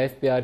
ISPR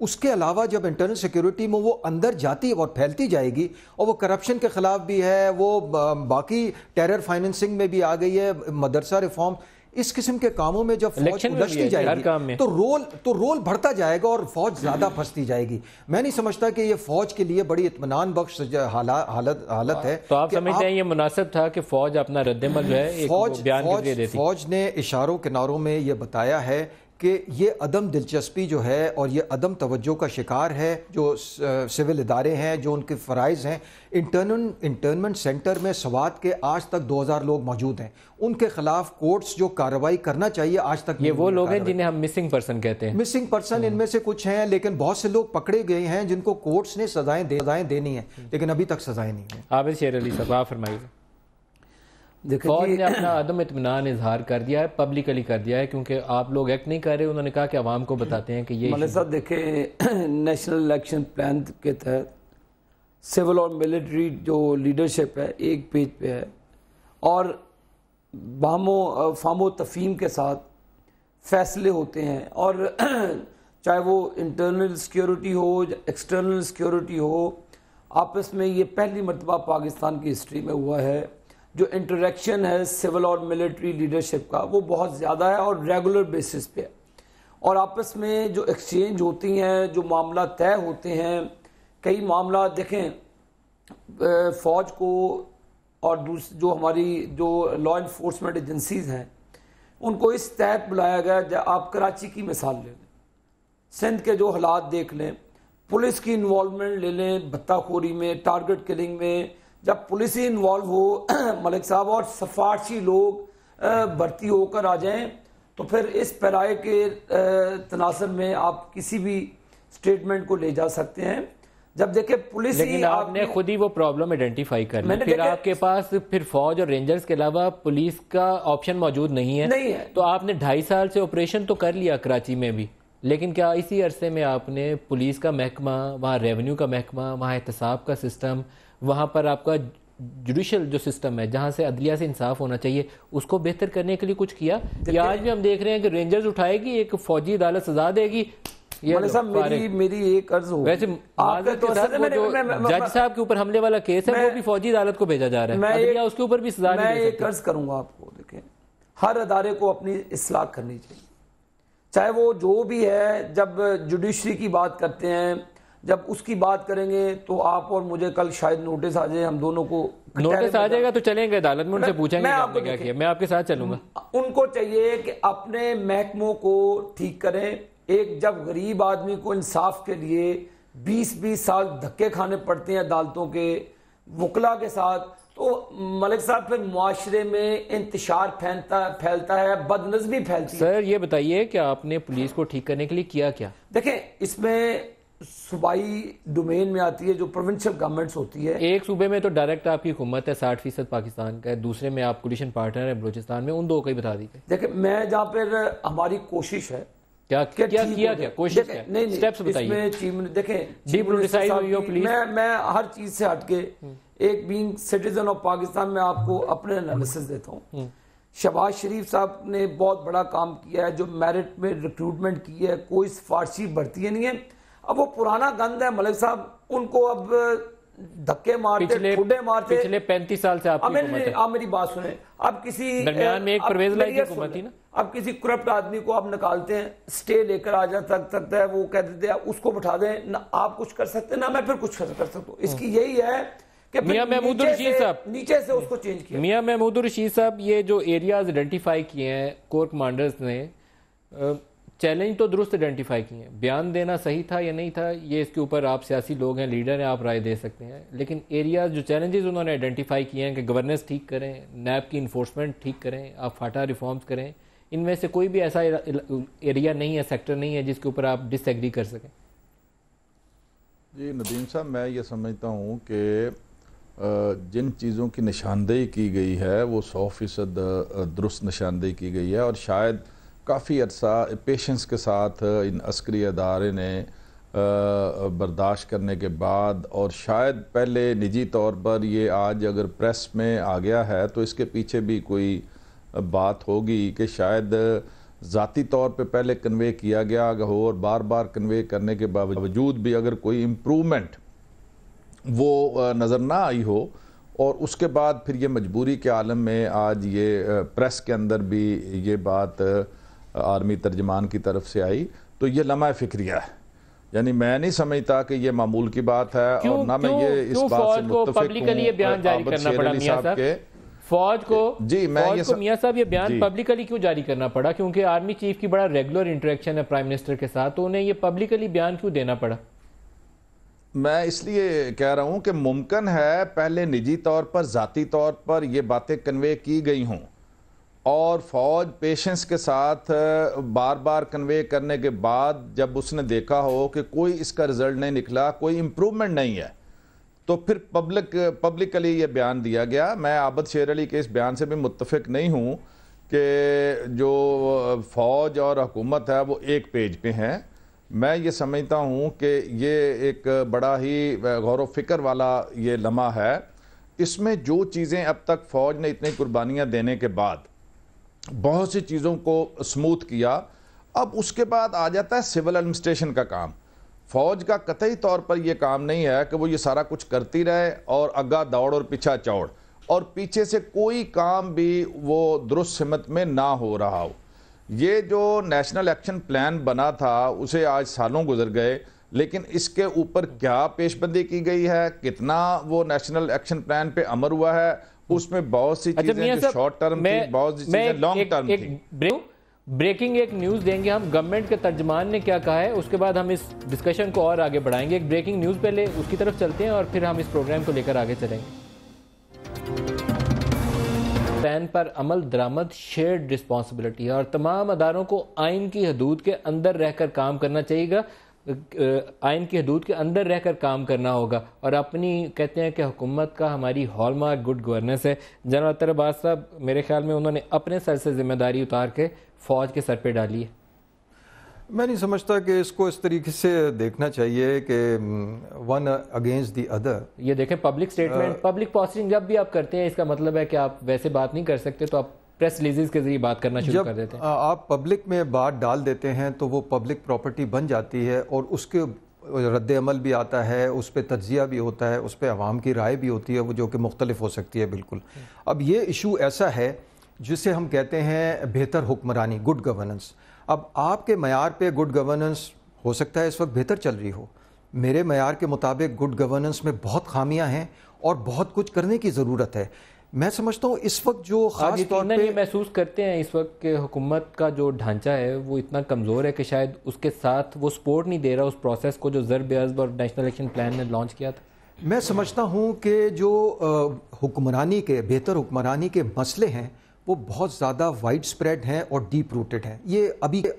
اس کے علاوہ جب انٹرنل سیکیورٹی میں وہ اندر جاتی اور پھیلتی جائے گی اور وہ کرپشن کے خلاف بھی ہے, وہ باقی ٹیرر فائننسنگ میں بھی آ گئی ہے, مدرسہ ریفارم, اس قسم کے کاموں میں جب فوج الجھتی جائے گی تو رول بڑھتا جائے گا اور فوج زیادہ پھنستی جائے گی. میں نہیں سمجھتا کہ یہ فوج کے لیے بڑی اطمینان بخش حالت ہے. تو آپ سمجھتے ہیں یہ مناسب تھا کہ فوج اپنا رد عمل جو ہے ایک بیان کے ذریعے دیتی؟ فوج نے اشاروں کناروں میں یہ بتایا ہے کہ یہ عدم دلچسپی جو ہے اور یہ عدم توجہ کا شکار ہے جو سول ادارے ہیں, جو ان کے فرائض ہیں. انٹرنمنٹ سینٹر میں سوات کے آج تک 2000 لوگ موجود ہیں, ان کے خلاف کورٹس جو کارروائی کرنا چاہیے آج تک یہ وہ لوگ ہیں جنہیں ہم مسنگ پرسن کہتے ہیں. مسنگ پرسن ان میں سے کچھ ہیں, لیکن بہت سے لوگ پکڑے گئے ہیں جن کو کورٹس نے سزائیں دینی ہیں, لیکن ابھی تک سزائیں نہیں ہیں. عابد شیر علی صاحب آپ فرمائیے. فوج نے اپنا عدم اطمینان اظہار کر دیا ہے, پبلکلی کر دیا ہے, کیونکہ آپ لوگ ایکٹ نہیں کر رہے. انہوں نے کہا کہ عوام کو بتاتے ہیں کہ یہ ملک صاحب دیکھیں, نیشنل الیکشن پلان کے تحت سول اور ملٹری جو لیڈرشپ ہے ایک پیج پہ ہے, اور فہم و تفہیم کے ساتھ فیصلے ہوتے ہیں, اور چاہے وہ انٹرنل سیکیورٹی ہو ایکسٹرنل سیکیورٹی ہو, آپس میں یہ پہلی مرتبہ پاکستان کی ہسٹری میں ہوا ہے جو انٹریکشن ہے سول اور ملٹری لیڈرشپ کا وہ بہت زیادہ ہے اور ریگولر بیسس پہ ہے, اور آپس میں جو ایکسچینج ہوتی ہیں, جو معاملات طے ہوتے ہیں, کئی معاملات دیکھیں فوج کو اور جو ہماری جو لا انفورسمنٹ ایجنسیز ہیں ان کو اس تحت بلایا گیا. آپ کراچی کی مثال لے لیں, سندھ کے جو حالات دیکھ لیں, پولیس کی انوالومنٹ لے لیں بتہ خوری میں, ٹارگٹ کلنگ میں, جب پولیس ہی انوالو ہو ملک صاحب اور سفارشی لوگ بھرتی ہو کر آ جائیں, تو پھر اس پیرائے کے تناظر میں آپ کسی بھی اسٹیٹمنٹ کو لے جا سکتے ہیں. جب دیکھیں پولیس لیکن آپ نے خود ہی وہ پرابلم آئیڈینٹیفائی کر لی, پھر آپ کے پاس پھر فوج اور رینجرز کے علاوہ پولیس کا آپشن موجود نہیں ہے, تو آپ نے 2.5 سال سے آپریشن تو کر لیا کراچی میں بھی, لیکن کیا اسی عرصے میں آپ نے پولیس کا محکمہ, وہاں ریونیو کا محکمہ, وہاں احتساب کا سسٹم, وہاں پر آپ کا جوڈیشل جو سسٹم ہے جہاں سے عدلیہ سے انصاف ہونا چاہیے, اس کو بہتر کرنے کے لیے کچھ کیا؟ یا آج بھی ہم دیکھ رہے ہیں کہ رینجرز اٹھائے گی, ایک فوجی عدالت سزا دے گی. میری ایک عرض ہو, ویسے جج صاحب کے اوپر حملے والا کیس ہے وہ بھی فوجی عدالت کو بھیجا جا رہا ہے, عدلیہ اس کے اوپر بھی سزا نہیں دے سکتی. میں ایک عرض کروں گا آپ کو, دیکھیں ہر ادارے کو اپنی اصلاح کرنی چاہیے, چاہے وہ جو بھی ہے. جب جوڈیشری کی بات کرتے ہیں, جب اس کی بات کریں گے تو آپ اور مجھے کل شاید نوٹس آ جائے, ہم دونوں کو نوٹس آ جائے گا تو چلیں گے عدالت میں, ان سے پوچھیں گے آپ نے کیا کیا, میں آپ کے ساتھ چلوں گا. ان کو چاہیے کہ اپنے محکموں کو ٹھیک کریں. ایک جب غریب آدمی کو انصاف کے لیے 20 سال دھکے کھانے پڑتے ہیں عدالتوں کے وکلا کے ساتھ, تو ملک صاحب پھر معاشرے میں انتشار پھیلتا ہے, بد نظمی پھیلتی ہے. سر یہ بتائیے کہ آپ نے پولیس کو ٹھیک کرنے کے لیے کیا کیا؟ دیکھیں اس میں صوبائی ڈومین میں آتی ہے جو پروونشل گورنمنٹس ہوتی ہے. ایک صوبے میں تو ڈائریکٹ آپ کی حکومت ہے 60% پاکستان کا ہے, دوسرے میں آپ کولیشن پارٹنر ہیں بلوچستان میں, ان دو کو ہی بتا دیجیے. دیکھیں میں جہاں پر ہماری کوشش ہے کیا کوشش کیا, سٹیپس بتائیے. دیکھیں میں ہر چیز سے ہٹ کے ایک بینگ سٹیزن آف پاکستان میں آپ کو اپنے انالیسس دیتا ہوں. شہباز شریف صاحب نے بہت بڑا کام کیا ہے, جو میرٹ میں ریکروٹمنٹ کی ہے, کوئی سفارشی بھرتی نہیں ہے. اب وہ پرانا گند ہے ملک صاحب, ان کو اب دھکے مارتے ٹھوڈے مارتے. پچھلے 35 سال سے آپ کی حکومت ہے. آپ میری بات سنیں, اب کسی درمیان میں ایک پرویز لائی کی حکومت تھی نا, اب کسی کرپٹ آدمی کو آپ نکالتے ہیں, سٹے لے کر آ جا سکتا ہے, وہ کہہ دیتے ہیں اس کو بٹھا دیں, نہ آپ کچھ کر سکتے نہ میں پھر کچھ کر سکتا ہوں. اس کی یہی ہے کہ میاں محمود الرشید صاحب نیچے سے اس کو چینج کیا. میاں محمود الرشید صاحب یہ جو ایریاز آئیڈینٹیفائی کیے ہیں کور کمانڈرز نے, چیلنج تو درست آئیڈینٹیفائی کیے ہیں, بیان دینا صحیح تھا یا نہیں تھا یہ اس کے اوپر آپ سیاسی لوگ ہیں, لیڈر ہیں, آپ رائے دے سکتے ہیں. لیکن ایریاز جو چیلنجز انہوں نے آئیڈینٹیفائی کیے ہیں کہ گورننس ٹھیک کریں, نیب کی انفورسمنٹ ٹھیک کریں, آپ فاٹا ریفارمز کریں, ان میں سے کوئی بھی ایسا ایریا نہیں ہے, سیکٹر نہیں ہے جس کے اوپر آپ ڈس ایگری کر سکیں. جی ندیم صاحب, میں یہ سمجھتا ہوں کہ جن چیزوں کی نشاندہی کی گئی ہے وہ 100% درست نشاندہی کی گئی ہے, اور شاید کافی عرصہ پیشنس کے ساتھ ان عسکری ادارے نے برداشت کرنے کے بعد, اور شاید پہلے نجی طور پر یہ آج اگر پریس میں آ گیا ہے تو اس کے پیچھے بھی کوئی بات ہوگی کہ شاید ذاتی طور پہ پہلے کنوے کیا گیا ہو اور بار بار کنوے کرنے کے باوجود بھی اگر کوئی امپرومنٹ وہ نظر نہ آئی ہو اور اس کے بعد پھر یہ مجبوری کے عالم میں آج یہ پریس کے اندر بھی یہ بات آرمی ترجمان کی طرف سے آئی تو یہ لمحہ فکریہ ہے. یعنی میں نہیں سمجھتا کہ یہ معمول کی بات ہے اور نہ میں یہ اس بات سے متفق ہوں فوج کو میاں صاحب یہ بیان پبلکلی کیوں جاری کرنا پڑا؟ کیونکہ آرمی چیف کی بڑا ریگولر انٹریکشن ہے پرائم منسٹر کے ساتھ، تو انہیں یہ پبلکلی بیان کیوں دینا پڑا؟ میں اس لیے کہہ رہا ہوں کہ ممکن ہے پہلے نجی طور پر ذاتی طور پر یہ باتیں کنوے کی گئی ہوں اور فوج پیشنس کے ساتھ بار بار کنوے کرنے کے بعد جب اس نے دیکھا ہو کہ کوئی اس کا رزلٹ نہیں نکلا، کوئی امپرومنٹ نہیں ہے، تو پھر پبلکلی یہ بیان دیا گیا. میں عابد شیر علی کے اس بیان سے بھی متفق نہیں ہوں کہ جو فوج اور حکومت ہے وہ ایک پیج پہ ہیں. میں یہ سمجھتا ہوں کہ یہ ایک بڑا ہی غور و فکر والا یہ لمحہ ہے. اس میں جو چیزیں اب تک فوج نے اتنی قربانیاں دینے کے بعد بہت سی چیزوں کو سموتھ کیا، اب اس کے بعد آ جاتا ہے سول ایڈمنسٹریشن کا کام. فوج کا قطعی طور پر یہ کام نہیں ہے کہ وہ یہ سارا کچھ کرتی رہے اور اگا دوڑ اور پیچھا چوڑ اور پیچھے سے کوئی کام بھی وہ درست سمت میں نہ ہو رہا ہو. یہ جو نیشنل ایکشن پلان بنا تھا اسے آج سالوں گزر گئے، لیکن اس کے اوپر کیا پیش بندی کی گئی ہے، کتنا وہ نیشنل ایکشن پلان پہ عمل ہوا ہے، اس میں بہت سی چیزیں جو شارٹ ٹرم تھی، بہت سی چیزیں لانگ ٹرم تھی. بریکنگ ایک نیوز دیں گے ہم، گورنمنٹ کے ترجمان نے کیا کہا ہے، اس کے بعد ہم اس ڈسکشن کو اور آگے بڑھائیں گے. ایک بریکنگ نیوز پہلے اس کی طرف چلتے ہیں اور پھر ہم اس پروگرام کو لے کر آگے چلیں گے. پلان پر عمل درآمد شیئرڈ رسپانسبلٹی ہے اور تمام اداروں کو آئین کی حدود کے اندر رہ کر کام کرنا چاہیے گا، آئین کی حدود کے اندر رہ کر کام کرنا ہوگا. اور اپنی کہتے ہیں کہ حکومت کا ہماری ہال مارک گڈ گورننس ہے. جنرل اطہر عباس صاحب میرے خیال میں انہوں نے اپنے سر سے ذمہ داری اتار کے فوج کے سر پہ ڈالی ہے. میں نہیں سمجھتا کہ اس کو اس طریقے سے دیکھنا چاہیے کہ ون اگینسٹ دی ادر. یہ دیکھیں پبلک سٹیٹمنٹ، پبلک پوسٹنگ جب بھی آپ کرتے ہیں اس کا مطلب ہے کہ آپ ویسے بات نہیں کر سکتے تو آپ پریس ریلیزز کے ذریعے بات کرنا شروع کر دیتے ہیں. آپ پبلک میں بات ڈال دیتے ہیں تو وہ پبلک پراپرٹی بن جاتی ہے اور اس کے رد عمل بھی آتا ہے، اس پہ تجزیہ بھی ہوتا ہے، اس پہ عوام کی رائے بھی ہوتی ہے، وہ جو کہ مختلف ہو سکتی ہے. بالکل. اب یہ ایشو ایسا ہے جسے ہم کہتے ہیں بہتر حکمرانی، گڈ گورننس. اب آپ کے معیار پہ گڈ گورننس ہو سکتا ہے اس وقت بہتر چل رہی ہو، میرے معیار کے مطابق گڈ گورننس میں بہت خامیاں ہیں اور بہت کچھ کرنے کی ضرورت ہے. میں سمجھتا ہوں اس وقت جو خاص طور پہ یہ محسوس کرتے ہیں اس وقت کہ حکومت کا جو ڈھانچہ ہے وہ اتنا کمزور ہے کہ شاید اس کے ساتھ وہ سپورٹ نہیں دے رہا اس پروسیس کو جو ضرب عضب اور نیشنل ایکشن پلان نے لانچ کیا تھا. میں سمجھتا ہوں کہ جو حکمرانی کے بہتر حکمرانی کے مسئلے ہیں وہ بہت زیادہ وائڈ سپریڈ ہیں اور ڈیپ روٹڈ ہیں. یہ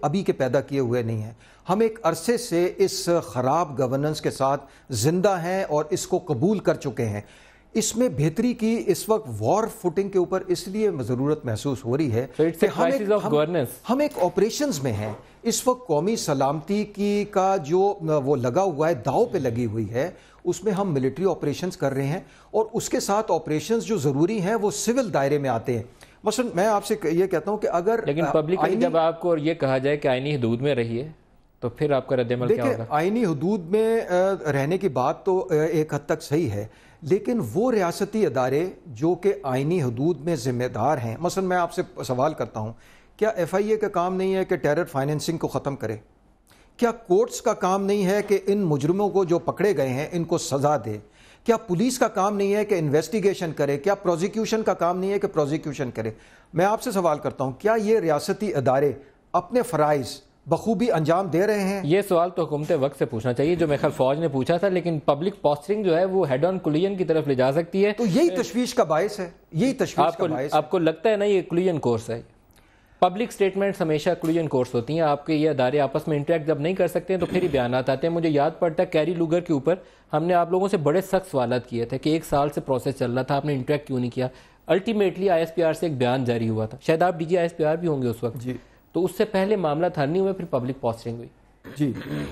ابھی کے پیدا کیے ہوئے نہیں ہیں. ہم ایک عرصے سے اس خراب گورننس کے ساتھ زندہ ہیں اور اس کو قبول کر چکے ہیں. اس میں بہتری کی اس وقت وار فوٹنگ کے اوپر اس لیے ضرورت محسوس ہو رہی ہے کہ ہم ایک آپریشنز میں ہیں. اس وقت قومی سلامتی کی کا جو وہ لگا ہوا ہے، داؤ پہ لگی ہوئی ہے، اس میں ہم ملٹری آپریشنز کر رہے ہیں اور اس کے ساتھ آپریشنز جو ضروری ہیں وہ سول دائرے میں آتے ہیں. مثلا میں آپ سے یہ کہتا ہوں کہ اگر لیکن پبلکلی جب آپ کو یہ کہا جائے کہ آئینی حدود میں رہیے تو پھر آپ کا رد عمل کیا ہوگا؟ آئینی حدود میں رہنے کی بات تو ایک حد تک صحیح ہے، لیکن وہ ریاستی ادارے جو کہ آئینی حدود میں ذمہ دار ہیں، مثلا میں آپ سے سوال کرتا ہوں، کیا ایف آئی اے کا کام نہیں ہے کہ ٹیرر فائنینسنگ کو ختم کرے؟ کیا کورٹس کا کام نہیں ہے کہ ان مجرموں کو جو پکڑے گئے ہیں ان کو سزا دے؟ کیا پولیس کا کام نہیں ہے کہ انویسٹیگیشن کرے؟ کیا پروزیکیوشن کا کام نہیں ہے کہ پروزیکیوشن کرے؟ میں آپ سے سوال کرتا ہوں، کیا یہ ریاستی ادارے اپنے فرائض بخوبی انجام دے رہے ہیں؟ یہ سوال تو حکومت وقت سے پوچھنا چاہیے جو میرے خیال فوج نے پوچھا تھا، لیکن پبلک پوسچرنگ جو ہے وہ ہیڈ آن کولیجن کی طرف لے جا سکتی ہے. تو یہی تشویش کا باعث ہے، یہی تشویش کا باعث ہے. آپ کو لگتا ہے نا یہ کولیجن کورس ہے؟ پبلک سٹیٹمنٹس ہمیشہ کولیجن کورس ہوتی ہیں. آپ کے یہ ادارے آپس میں انٹریکٹ جب نہیں کر سکتے ہیں تو پھر ہی بیانات آتے ہیں. مجھے یاد پڑتا ہے کیری لوگر کے اوپر ہم نے آپ لوگوں سے بڑے سخت سوالات کیے تھے کہ 1 سال سے پروسیس چل رہا تھا، آپ نے انٹریکٹ کیوں نہیں کیا؟ Ultimately I S P R سے ایک بیان جاری ہوا تھا، شاید آپ D G I S P R بھی ہوں گے اس وقت. جی. تو اس سے پہلے معاملہ تھا نہیں ہوئے، پھر پبلک پوسچرنگ ہوئی. جی.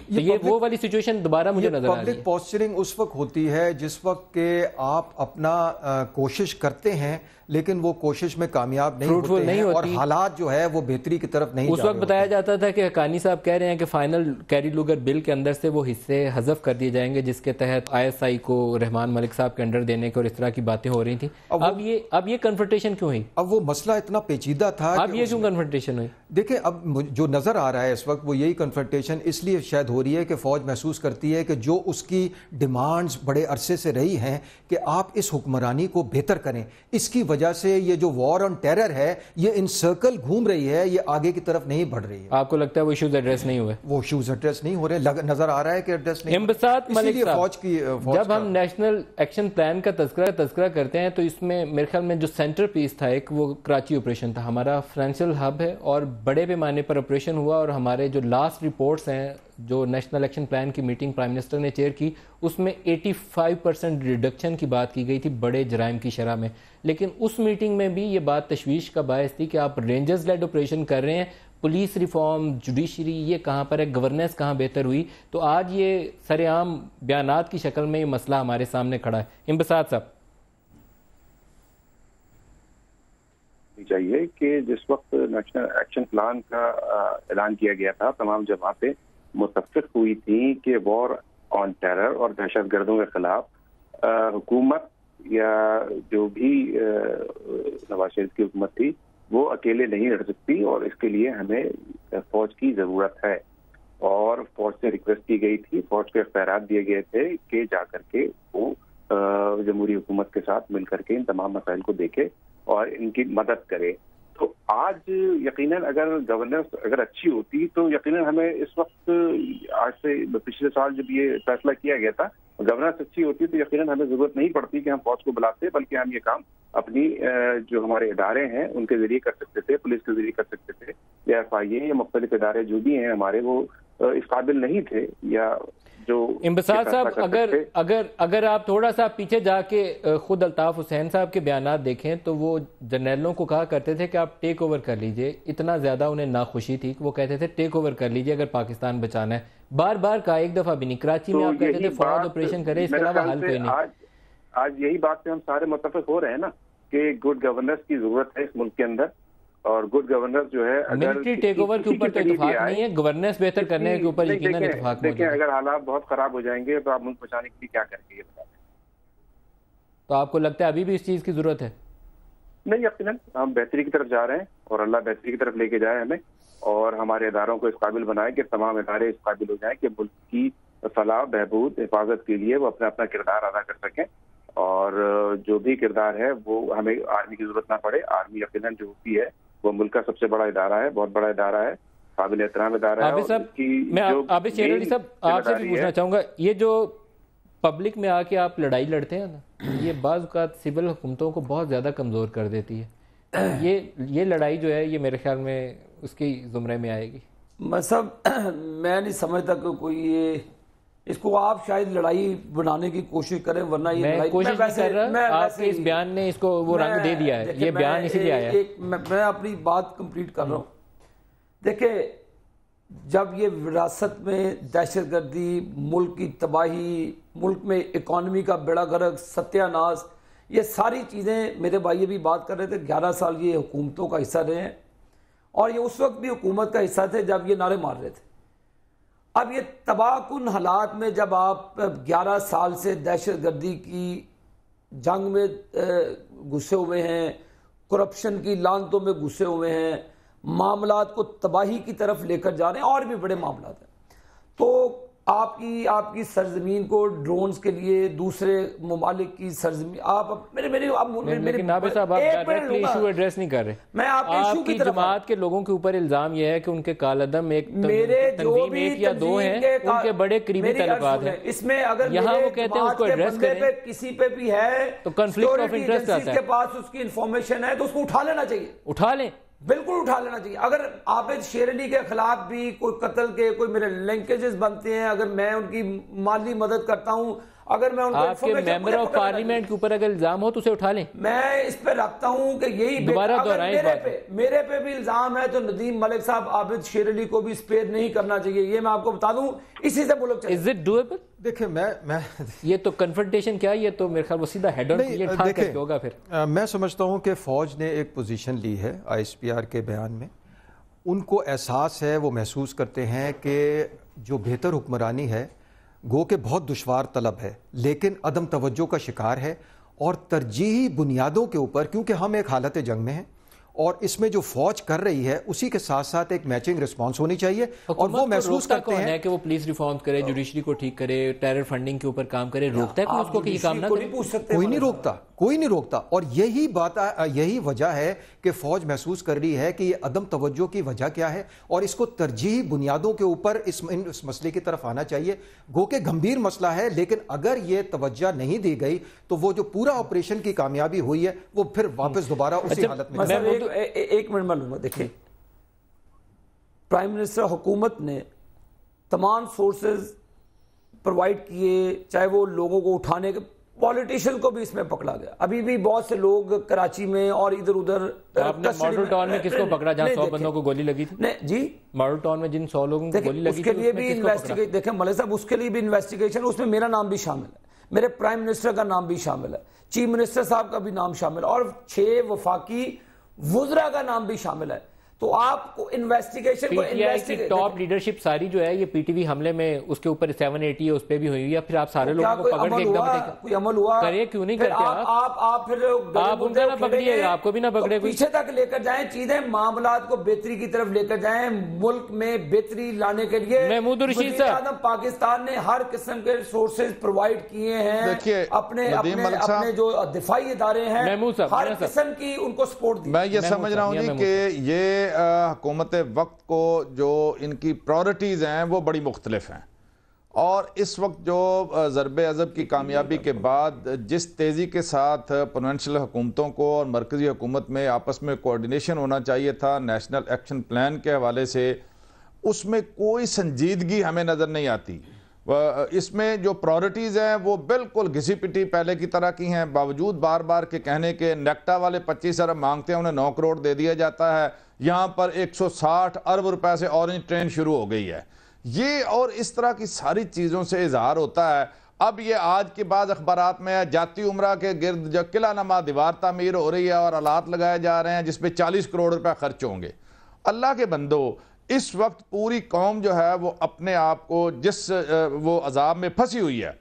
یہ وہ والی سچویشن دوبارہ مجھے نظر آ رہی ہے. پبلک پوسچرنگ اس وقت ہوتی ہے جس وقت کہ آپ اپنا کوشش کرتے ہیں لیکن وہ کوشش میں کامیاب نہیں ہوتے ہیں اور حالات جو ہے وہ بہتری کی طرف نہیں. اس وقت بتایا جاتا تھا کہ حقانی صاحب کہہ رہے ہیں کہ فائنل کیری لوگر بل کے اندر سے وہ حصے حذف کر دیے جائیں گے جس کے تحت ISI کو رحمان ملک صاحب کے انڈر دینے کو اور اس طرح کی باتیں ہو رہی تھیں. اب یہ کنفرنٹیشن کیوں ہوئی؟ اب وہ مسئلہ اتنا پیچیدہ تھا. اب یہ کیوں کنفرنٹیشن ہوئی؟ دیکھیں اب جو نظر آ رہا ہے اس وقت وہ یہی کنفرنٹیشن اس لیے شاید ہو رہی ہے کہ فوج محسوس کرتی ہے کہ جو اس کی ڈیمانڈز بڑے عرصے سے رہی ہیں کہ آپ اس حکمرانی کو بہتر کریں, اس کی وجہ سے یہ جو وار آن ٹیرر ہے یہ ان سرکل گھوم رہی ہے, یہ آگے کی طرف نہیں بڑھ رہی ہے. آپ کو لگتا ہے وہ ایشوز ایڈریس نہیں ہوئے؟ وہ ایشوز ایڈریس نہیں ہو رہے, نظر آ رہا ہے کہ ایڈریس نہیں. انبساط ملک صاحب, جب ہم نیشنل ایکشن پلان کا تذکرہ کرتے ہیں تو اس میں میرے خیال میں جو سینٹر پیس تھا ایک وہ کراچی آپریشن تھا. ہمارا فائنینشیل ہب ہے اور بڑے پیمانے پر آپریشن ہوا, اور ہمارے جو لاسٹ رپورٹس ہیں جو نیشنل ایکشن پلان کی میٹنگ پرائم منسٹر نے چیئر کی اس میں 85% ریڈکشن کی بات کی گئی تھی بڑے جرائم کی شرح میں. لیکن اس میٹنگ میں بھی یہ بات تشویش کا باعث تھی کہ آپ رینجرز لیڈ آپریشن کر رہے ہیں, پولیس ریفارم, جوڈیشری یہ کہاں پر ہے, گورننس کہاں بہتر ہوئی. تو آج یہ سر عام بیانات کی شکل میں یہ مسئلہ ہمارے سامنے کھڑا ہے. انبساط صاحب چاہیے کہ جس وقت نیشنل ایکشن پلان کا اعلان کیا گیا تھا تمام جماعتیں متفق ہوئی تھیں کہ وار آن ٹیرر اور دہشت گردوں کے خلاف حکومت یا جو بھی نواز شریف کی حکومت تھی وہ اکیلے نہیں لڑ سکتی اور اس کے لیے ہمیں فوج کی ضرورت ہے. اور فوج سے ریکویسٹ کی گئی تھی, فوج کو اختیارات دیے گئے تھے کہ جا کر کے وہ جمہوری حکومت کے ساتھ مل کر کے ان تمام مسائل کو دیکھے اور ان کی مدد کرے. تو آج یقیناً اگر گورننس اگر اچھی ہوتی تو یقیناً ہمیں اس وقت آج سے پچھلے سال جب یہ فیصلہ کیا گیا تھا گورننس اچھی ہوتی تو یقیناً ہمیں ضرورت نہیں پڑتی کہ ہم فوج کو بلاتے, بلکہ ہم یہ کام اپنی جو ہمارے ادارے ہیں ان کے ذریعے کر سکتے تھے, پولیس کے ذریعے کر سکتے تھے, یا FIA یا مختلف ادارے جو بھی ہیں ہمارے وہ اس قابل نہیں تھے. یا جو انبساط صاحب اگر آپ تھوڑا سا پیچھے جا کے خود الطاف حسین صاحب کے بیانات دیکھیں تو وہ جرنیلوں کو کہا کرتے تھے کہ آپ ٹیک اوور کر لیجئے. اتنا زیادہ انہیں ناخوشی تھی کہ وہ کہتے تھے ٹیک اوور کر لیجئے اگر پاکستان بچانا ہے. بار بار کہا, ایک دفعہ بھی نہیں. کراچی میں آپ کہتے تھے فوج آپریشن کرے, اس کے علاوہ حل کوئی نہیں. آج یہی بات پہ ہم سارے متفق ہو رہے ہیں نا کہ گڈ گورننس کی ضرورت ہے اس ملک کے اندر, اور گڈ گورننس جو ہے ملٹری ٹیک اوور کے اوپر تو اتفاق نہیں ہے, گورننس بہتر کرنے کے اوپر یقیناً اتفاق دیکھیں اگر حالات بہت خراب ہو جائیں گے تو آپ ملک بچانے کے لیے کیا کریں گے یہ بتا دیں. تو آپ کو لگتا ہے ابھی بھی اس چیز کی ضرورت ہے؟ نہیں, یقیناً ہم بہتری کی طرف جا رہے ہیں اور اللہ بہتری کی طرف لے کے جائے ہمیں, اور ہمارے اداروں کو اس قابل بنائے کہ تمام ادارے اس قابل ہو جائیں کہ ملک کی فلاح بہبود حفاظت کے لیے وہ اپنا کردار ادا کر سکیں. اور جو بھی کردار ہے وہ ہمیں آرمی کی ضرورت نہ پڑے. آرمی یقیناً جو ہوتی ہے وہ ملک کا سب سے بڑا ادارہ ہے, بہت بڑا ادارہ ہے, قابل احترام ادارہ ہے. میں عابد شیر علی صاحب آپ سے بھی پوچھنا چاہوں گا, یہ جو پبلک میں آ کے آپ لڑائی لڑتے ہیں نا, یہ بعض اوقات سول حکومتوں کو بہت زیادہ کمزور کر دیتی ہے. یہ لڑائی جو ہے یہ میرے خیال میں اس کی زمرے میں آئے گی. میں نہیں سمجھتا کہ کوئی یہ اس کو آپ شاید لڑائی بنانے کی کوشش کریں, ورنہ یہ میں کوشش نہیں کر رہا, آپ کے اس بیان نے اس کو وہ رنگ دے دیا ہے. یہ بیان اسی لیے آیا ہے. میں اپنی بات کمپلیٹ کر رہا ہوں. دیکھیں جب یہ وراثت میں دہشت گردی, ملک کی تباہی, ملک میں اکانومی کا بیڑا غرق, ستیہ ناز, یہ ساری چیزیں میرے بھائی بھی بات کر رہے تھے. 11 سال یہ حکومتوں کا حصہ رہے ہیں اور یہ اس وقت بھی حکومت کا حصہ تھے جب یہ نعرے مار رہے تھے. اب یہ تباہ کن حالات میں جب آپ 11 سال سے دہشت گردی کی جنگ میں گھسے ہوئے ہیں, کرپشن کی لعنتوں میں گھسے ہوئے ہیں, معاملات کو تباہی کی طرف لے کر جا رہے ہیں, اور بھی بڑے معاملات ہیں, تو آپ کی سرزمین کو ڈرونز کے لیے دوسرے ممالک کی سرزمین لیکن نابے صاحب آپ ڈائریکٹلی ایشو ایڈریس نہیں کر رہے. میں آپ کی جماعت کے لوگوں کے اوپر الزام یہ ہے کہ ان کے کالعدم ایک تنظیم ایک یا دو ہیں, ان کے بڑے قریبی تعلقات ہیں. اس میں اگر یہاں وہ کہتے ہیں اس کو ایڈریس کریں, کسی پہ بھی ہے تو کنفلکٹ آف انٹرسٹ آتا ہے, کے پاس اس کی انفارمیشن ہے تو اس کو اٹھا لینا چاہیے. اٹھا لیں, بالکل اٹھا لینا چاہیے. اگر عابد شیر علی کے خلاف بھی کوئی قتل کے کوئی میرے لنکیجز بنتے ہیں, اگر میں ان کی مالی مدد کرتا ہوں, اگر میں ان کو آپ کے ممبر آف پارلیمنٹ کے اوپر اگر الزام ہو تو اسے اٹھا لیں. میں اس پہ رکھتا ہوں کہ یہی دوبارہ دہرائیں اس بات میرے پہ بھی الزام ہے تو ندیم ملک صاحب عابد شیر علی کو بھی اسپیئر نہیں کرنا چاہیے. یہ میں آپ کو بتا دوں, اسی سے ملک چلے. Is it doable؟ دیکھیں میں یہ تو کنفرنٹیشن کیا, یہ تو میرے خیال وہ سیدھا ہیڈ آن یہ ٹھاک کر کے ہوگا. پھر میں سمجھتا ہوں کہ فوج نے ایک پوزیشن لی ہے ISPR کے بیان میں. ان کو احساس ہے, وہ محسوس کرتے ہیں کہ جو بہتر حکمرانی ہے گو کہ بہت دشوار طلب ہے, لیکن عدم توجہ کا شکار ہے, اور ترجیحی بنیادوں کے اوپر, کیونکہ ہم ایک حالت جنگ میں ہیں اور اس میں جو فوج کر رہی ہے اسی کے ساتھ ساتھ ایک میچنگ رسپانس ہونی چاہیے. اور وہ محسوس کرتے ہیں کہ وہ پولیس ریفارم کرے, جوڈیشری کو ٹھیک کرے, ٹیرر فنڈنگ کے اوپر کام کرے. روکتا ہے کوئی اس کو کہ یہ کام نہ کرے؟ کوئی نہیں روکتا. اور یہی وجہ ہے کہ فوج محسوس کر رہی ہے کہ یہ عدم توجہ کی وجہ کیا ہے, اور اس کو ترجیحی بنیادوں کے اوپر اس مسئلے کی طرف آنا چاہیے. گو کہ گمبھیر مسئلہ ہے, لیکن اگر یہ توجہ نہیں دی گئی تو وہ جو پورا آپریشن کی کامیابی ہوئی ہے وہ پھر واپس دوبارہ اسی حالت میں. ایک منٹ میں لوں گا. دیکھیں, پرائم منسٹر حکومت نے تمام سورسز پرووائڈ کیے, چاہے وہ لوگوں کو اٹھانے کے, پولیٹیشین کو بھی اس میں پکڑا گیا. ابھی بھی بہت سے لوگ کراچی میں اور ادھر ادھر. آپ نے ماڈل ٹاؤن میں کس کو پکڑا جہاں 100 بندوں کو گولی لگی تھی؟ جی, ماڈل ٹاؤن میں جن 100 لوگوں کو گولی لگی تھی اس کے لیے بھی انویسٹیگیشن. دیکھیں ملک صاحب, اس کے لیے بھی انویسٹیگیشن, اس میں میرا نام بھی شامل ہے, میرے پرائم منسٹر کا نام بھی شامل ہے, چیف منسٹر صاحب کا بھی نام شامل ہے, اور 6 وفاقی وزراء کا نام بھی شامل ہے. تو آپ کو انویسٹیگیشن کو کی ٹاپ لیڈرشپ ساری جو ہے یہ پی ٹی وی حملے میں اس کے اوپر 780 اس پہ بھی ہوئی ہے. پھر آپ سارے لوگوں کو پکڑ کے ایک دم کوئی عمل ہوا کرے, کیوں نہیں کرتے آپ پھر آپ ان کا نہ پکڑیے, آپ کو بھی نہ پکڑے, پیچھے تک لے کر جائیں چیزیں, معاملات کو بہتری کی طرف لے کر جائیں, ملک میں بہتری لانے کے لیے. محمود الرشید صاحب, پاکستان نے ہر قسم کے سورسز پرووائڈ کیے ہیں, اپنے جو دفاعی ادارے ہیں ہر قسم کی ان کو سپورٹ دی. میں یہ سمجھ رہا ہوں جی کہ یہ حکومت وقت کو جو ان کی پرائورٹیز ہیں وہ بڑی مختلف ہیں, اور اس وقت جو ضرب عضب کی کامیابی کے بعد جس تیزی کے ساتھ پروونشل حکومتوں کو اور مرکزی حکومت میں آپس میں کوارڈینیشن ہونا چاہیے تھا نیشنل ایکشن پلان کے حوالے سے, اس میں کوئی سنجیدگی ہمیں نظر نہیں آتی. اس میں جو پرائورٹیز ہیں وہ بالکل گھسی پٹی پہلے کی طرح کی ہیں, باوجود بار بار کے کہنے کے نیکٹا والے 25 ارب مانگتے ہیں, انہیں 9 کروڑ دے دیا جاتا ہے. یہاں پر 160 ارب روپے سے اورنج ٹرین شروع ہو گئی ہے. یہ اور اس طرح کی ساری چیزوں سے اظہار ہوتا ہے. اب یہ آج کے بعض اخبارات میں جاتی عمرہ کے گرد جو قلعہ نما دیوار تعمیر ہو رہی ہے اور آلات لگائے جا رہے ہیں جس پہ 40 کروڑ روپے خرچ ہوں گے. اللہ کے بندو, اس وقت پوری قوم جو ہے وہ اپنے آپ کو جس وہ عذاب میں پھنسی ہوئی ہے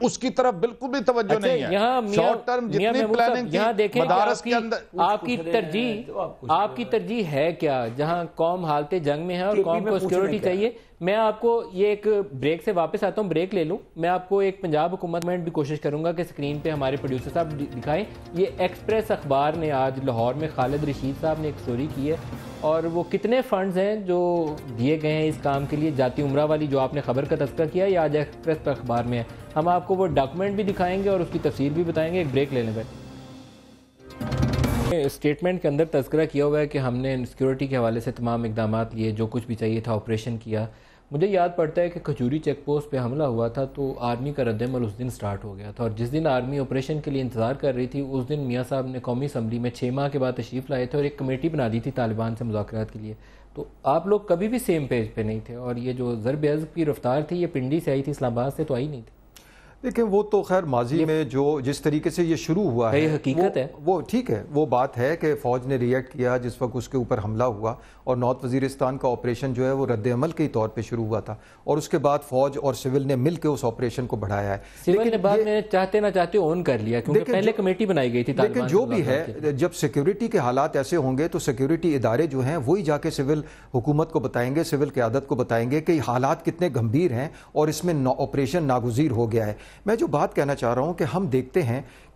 اس کی طرف بالکل بھی توجہ نہیں ہے. شارٹ ٹرم جتنی پلاننگ تھی مدارس کے اندر, آپ کی ترجیح ہے کیا جہاں قوم حالت جنگ میں ہے اور قوم کو سیکیورٹی چاہیے؟ میں آپ کو یہ ایک بریک سے واپس آتا ہوں, بریک لے لوں. میں آپ کو ایک پنجاب حکومت میں بھی کوشش کروں گا کہ سکرین پہ ہمارے پروڈیوسر صاحب دکھائیں. یہ ایکسپریس اخبار نے آج لاہور میں خالد رشید صاحب نے ایک سٹوری کی ہے, اور وہ کتنے فنڈز ہیں جو دیے گئے ہیں اس کام کے لیے. جاتی عمرہ والی جو آپ نے خبر کا تذکرہ کیا یہ آج ایکسپریس پر اخبار میں ہے. ہم آپ کو وہ ڈاکومنٹ بھی دکھائیں گے اور اس کی تفصیل بھی بتائیں گے. ایک بریک لے لیں بھائی. اسٹیٹمنٹ کے اندر تذکرہ کیا ہوا ہے کہ ہم نے سیکیورٹی کے حوالے سے تمام اقدامات لیے, جو کچھ بھی چاہیے تھا آپریشن کیا. مجھے یاد پڑتا ہے کہ کھجوری چیک پوسٹ پہ حملہ ہوا تھا تو آرمی کا رد عمل اس دن سٹارٹ ہو گیا تھا, اور جس دن آرمی آپریشن کے لیے انتظار کر رہی تھی اس دن میاں صاحب نے قومی اسمبلی میں 6 ماہ کے بعد تشریف لائے تھے اور ایک کمیٹی بنا دی تھی طالبان سے مذاکرات کے لیے. تو آپ لوگ کبھی بھی سیم پیج پہ نہیں تھے, اور یہ جو ضرب عضب کی رفتار تھی یہ پنڈی سے آئی تھی, اسلام آباد سے تو آئی نہیں تھی. دیکھیں وہ تو خیر ماضی میں جو جس طریقے سے یہ شروع ہوا ہے حقیقت ہے, وہ ٹھیک ہے, وہ بات ہے کہ فوج نے ریئیکٹ کیا جس وقت اس کے اوپر حملہ ہوا, اور نارتھ وزیرستان کا آپریشن جو ہے وہ رد عمل کے طور پہ شروع ہوا تھا, اور اس کے بعد فوج اور سول نے مل کے اس آپریشن کو بڑھایا ہے. سول نے بعد میں چاہتے نہ چاہتے اون کر لیا کیونکہ پہلے کمیٹی بنائی گئی تھی. لیکن جو بھی ہے, جب سیکیورٹی کے حالات ایسے ہوں گے تو سیکیورٹی ادارے جو ہیں وہی جا کے سول حکومت کو بتائیں گے, سول قیادت کو بتائیں گے کہ حالات کتنے گمبھیر ہیں اور اس میں آپریشن ناگزیر ہو گیا ہے. میں جو بات کہنا چاہ رہا ہوں کہ ہم دیکھتے ہیں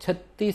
36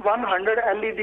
100 LED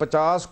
50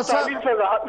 44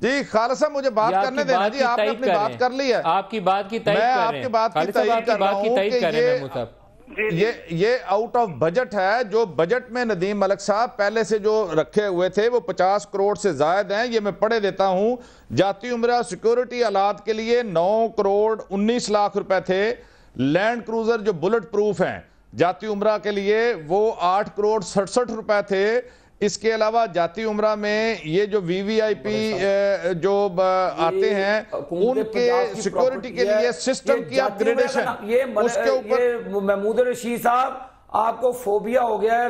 جی خالد صاحب مجھے بات کرنے دینا جی، آپ نے اپنی بات کر لی ہے، آپ کی بات کی تائید میں کر آپ رہے ہیں، کی بات کی تائید کر رہا ہوں کہ یہ آؤٹ آف بجٹ ہے، جو بجٹ میں ندیم ملک صاحب پہلے سے جو رکھے ہوئے تھے وہ 50 کروڑ سے زائد ہیں. یہ میں پڑھے دیتا ہوں. جاتی عمرہ سیکیورٹی آلات کے لیے 9 کروڑ 19 لاکھ روپے تھے. لینڈ کروزر جو بلٹ پروف ہیں جاتی عمرہ کے لیے وہ 8 کروڑ 67 روپے تھے. اس کے علاوہ جاتی عمرہ میں یہ جو وی وی آئی پی جو آتے ہیں ان کے سیکیورٹی کے لیے سسٹم کی اپ گریڈیشن اس کے اوپر محمود رشید صاحب آپ کو فوبیا ہو گیا ہے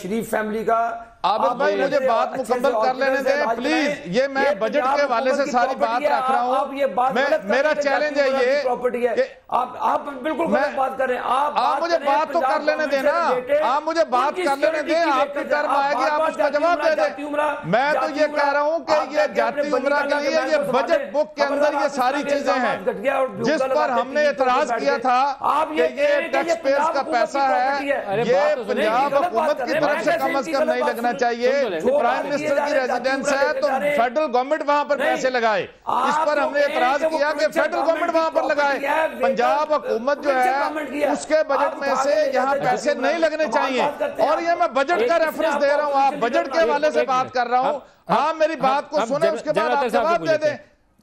شریف فیملی کا. عابد بھائی مجھے بات مکمل کر لینے دیں پلیز. یہ میں بجٹ کے حوالے سے ساری بات رکھ رہا ہوں. میرا چیلنج ہے یہ کہ آپ بالکل بات کر رہے ہیں. آپ مجھے بات تو کر لینے دیں نا. آپ مجھے بات کر لینے دیں. آپ کی ٹرم آئے گی آپ اس کا جواب دے دیں. میں تو یہ کہہ رہا ہوں کہ یہ جاتی عمرہ کے لیے یہ بجٹ بک کے اندر یہ ساری چیزیں ہیں جس پر ہم نے اعتراض کیا تھا کہ یہ ٹیکس پیئرز کا پیسہ ہے. یہ پنجاب حکومت کی طرف سے کم از کم نہیں لگنا چاہیے. پرائم منسٹر کی ریزیڈنس ہے تو فیڈرل گورنمنٹ وہاں پر پیسے لگائے. اس پر ہم نے اعتراض کیا کہ فیڈرل گورنمنٹ وہاں پر لگائے. پنجاب حکومت جو ہے اس کے بجٹ میں سے یہاں پیسے نہیں لگنے چاہیے. اور یہ میں بجٹ کا ریفرنس دے رہا ہوں. آپ بجٹ کے حوالے سے بات کر رہا ہوں. آپ میری بات کو سنیں اس کے بعد آپ جواب دے دیں.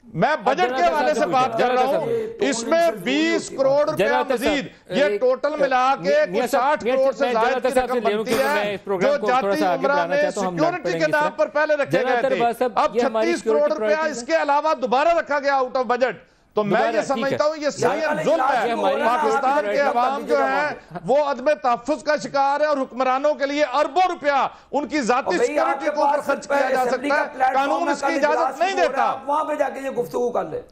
میں بجٹ کے حوالے سے بات کر رہا ہوں. اس میں 20 کروڑ روپیہ مزید یہ ٹوٹل ملا کے کچھ 60 کروڑ سے زائد کی رقم بنتی ہے جو جاتی عمرہ میں سیکیورٹی کے نام پر پہلے رکھے گئے تھے. اب 36 کروڑ روپیہ اس کے علاوہ دوبارہ رکھا گیا آؤٹ آف بجٹ. تو میں یہ سمجھتا ہوں یہ سرین ظلم ہے. پاکستان کے عوام جو ہیں وہ عدم تحفظ کا شکار ہے اور حکمرانوں کے لیے اربوں روپیہ ان کی ذاتی سیکیورٹی کو اوپر خرچ کیا جا سکتا ہے. قانون اس کی اجازت نہیں دیتا. وہاں پہ جا کے یہ گفتگو کر لیں.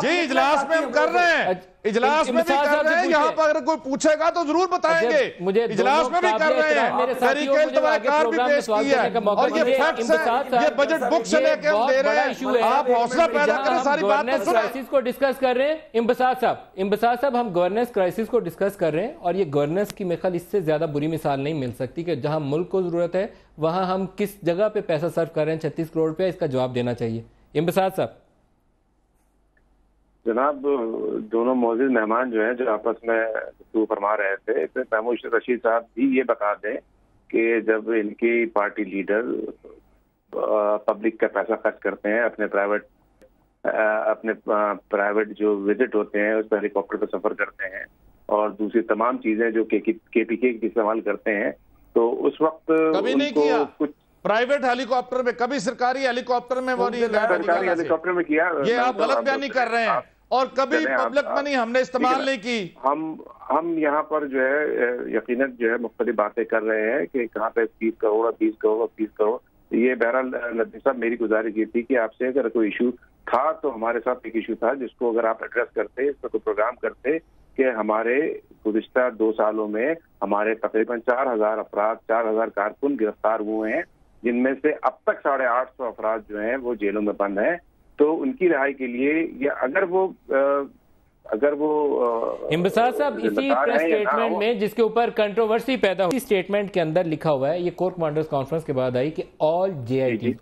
جی اجلاس میں ہم کر رہے ہیں. اجلاس میں بھی کر رہے ہیں. یہاں پر اگر کوئی پوچھے گا تو ضرور بتائیں گے. اجلاس میں بھی کر رہے ہیں. تحریک التوا کار بھی پیش کی ہے اور یہ فیکٹس ہیں. یہ بجٹ بک سے لے کے ہم دے رہے ہیں. آپ حوصلہ پیدا کریں ساری بات تو سنیں. کرائسس کو ڈسکس کر رہے ہیں امبساط صاحب ہم گورننس کرائسس کو ڈسکس کر رہے ہیں اور یہ گورننس کی میرے خیال اس سے زیادہ بری مثال نہیں مل سکتی کہ جہاں ملک کو ضرورت ہے وہاں ہم کس جگہ پہ پیسہ صرف کر رہے ہیں. 36 کروڑ روپے. اس کا جواب دینا چاہیے امبساط صاحب. جناب دونوں معزز مہمان جو ہیں جو آپس میں گفتگو فرما رہے تھے محمود رشید صاحب بھی یہ بتا دیں کہ جب ان کی پارٹی لیڈر پبلک کا پیسہ خرچ کرتے ہیں اپنے پرائیویٹ جو وزٹ ہوتے ہیں اس پر ہیلی کاپٹر پہ سفر کرتے ہیں اور دوسری تمام چیزیں جو کے پی کے استعمال کرتے ہیں تو اس وقت کبھی نہیں کیا پرائیویٹ ہیلی کاپٹر میں کبھی سرکاری ہیلی کاپٹر میں وہ نہیں سرکاری ہیلی کاپٹر میں کیا. یہ آپ غلط بیانی کر رہے ہیں اور کبھی پبلک منی ہم نے استعمال نہیں کی. ہم یہاں پر جو ہے یقیناً جو ہے مختلف باتیں کر رہے ہیں کہ کہاں پہ 30 کروڑ 20 کروڑ 30 کروڑ. یہ بہرحال ندیم صاحب میری گزارش یہ تھی کہ آپ سے اگر کوئی ایشو تھا تو ہمارے ساتھ ایک ایشو تھا جس کو اگر آپ ایڈریس کرتے اس پر کوئی پروگرام کرتے کہ ہمارے گزشتہ 2 سالوں میں ہمارے تقریباً 4000 افراد 4000 کارکن گرفتار ہوئے ہیں جن میں سے اب تک 850 افراد جو ہیں وہ جیلوں میں بند ہیں. تو ان کی رہائی کے لیے یا اگر وہ امبساط صاحب اسی پریس سٹیٹمنٹ میں جس کے اوپر کنٹروورسی پیدا ہوئی سٹیٹمنٹ کے اندر لکھا ہوا ہے یہ کور کمانڈرز کانفرنس کے بعد آئی کہ آل جے آئی ٹیز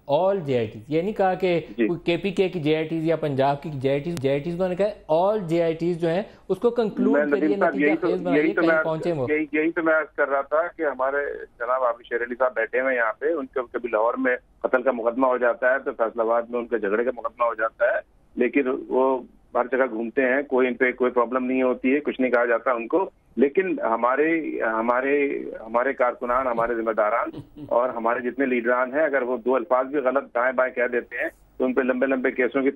یہ نہیں کہا کہ کے پی کے کی جے آئی ٹیز یا پنجاب کی جے آئی ٹیز انہوں نے کہا آل جے آئی ٹیز جو ہیں اس کو کنکلوڈ کریے نتیجہ خیز بنائیے کہیں پہنچے وہ. یہی تو میں عرض کر رہا تھا کہ ہمارے جناب عابد شیر علی صاحب بیٹھے ہوئے یہاں پہ ان کا کبھی لاہور میں قتل کا مقدمہ ہو جاتا ہے تو فیصل آباد میں ان کے جھگڑے کا مقدمہ ہو جاتا ہے لیکن وہ ہر جگہ گھومتے ہیں. کوئی ان پہ کوئی پرابلم نہیں ہوتی ہے کچھ نہیں کہا جاتا ان کو. لیکن ہمارے کارکنان ہمارے ذمہ داران اور ہمارے جتنے لیڈران ہیں اگر وہ 2 الفاظ بھی غلط دائیں بائیں کہہ دیتے ہیں تو ان پہ لمبے کیسوں کی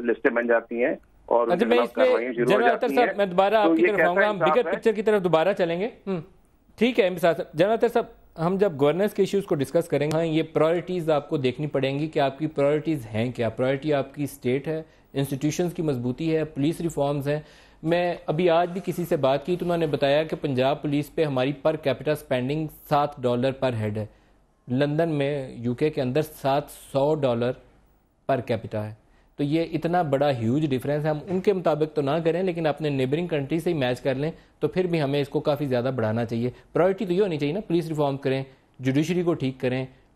لسٹیں بن جاتی ہیں اور میں دوبارہ آپ کی طرف آؤں گا. ہم بگر پکچر کی طرف دوبارہ چلیں گے. ٹھیک ہے جناب صاحب ہم جب گورننس کے ایشوز کو ڈسکس کریں گے یہ پرائرٹیز آپ کو دیکھنی پڑیں گی کہ آپ کی پرائرٹیز ہیں کیا. پرائرٹی آپ کی اسٹیٹ ہے انسٹیٹیوشنز کی مضبوطی ہے پولیس ریفارمز ہیں. میں ابھی آج بھی کسی سے بات کی تو انہوں نے بتایا کہ پنجاب پولیس پہ ہماری پر کیپٹا سپینڈنگ $7 پر ہیڈ ہے. لندن میں یو کے اندر $700 پر کیپٹا ہے. تو یہ اتنا بڑا ہیوج ڈیفرنس ہے. ہم ان کے مطابق تو نہ کریں لیکن اپنے نیبرنگ کنٹری سے ہی میچ کر لیں تو پھر بھی ہمیں اس کو کافی زیادہ بڑھانا چاہیے. پرائرٹی تو یہ ہونی چاہیے نا پولیس ریفارم کریں جوڈیشری کو ٹھیک کریں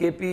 KP,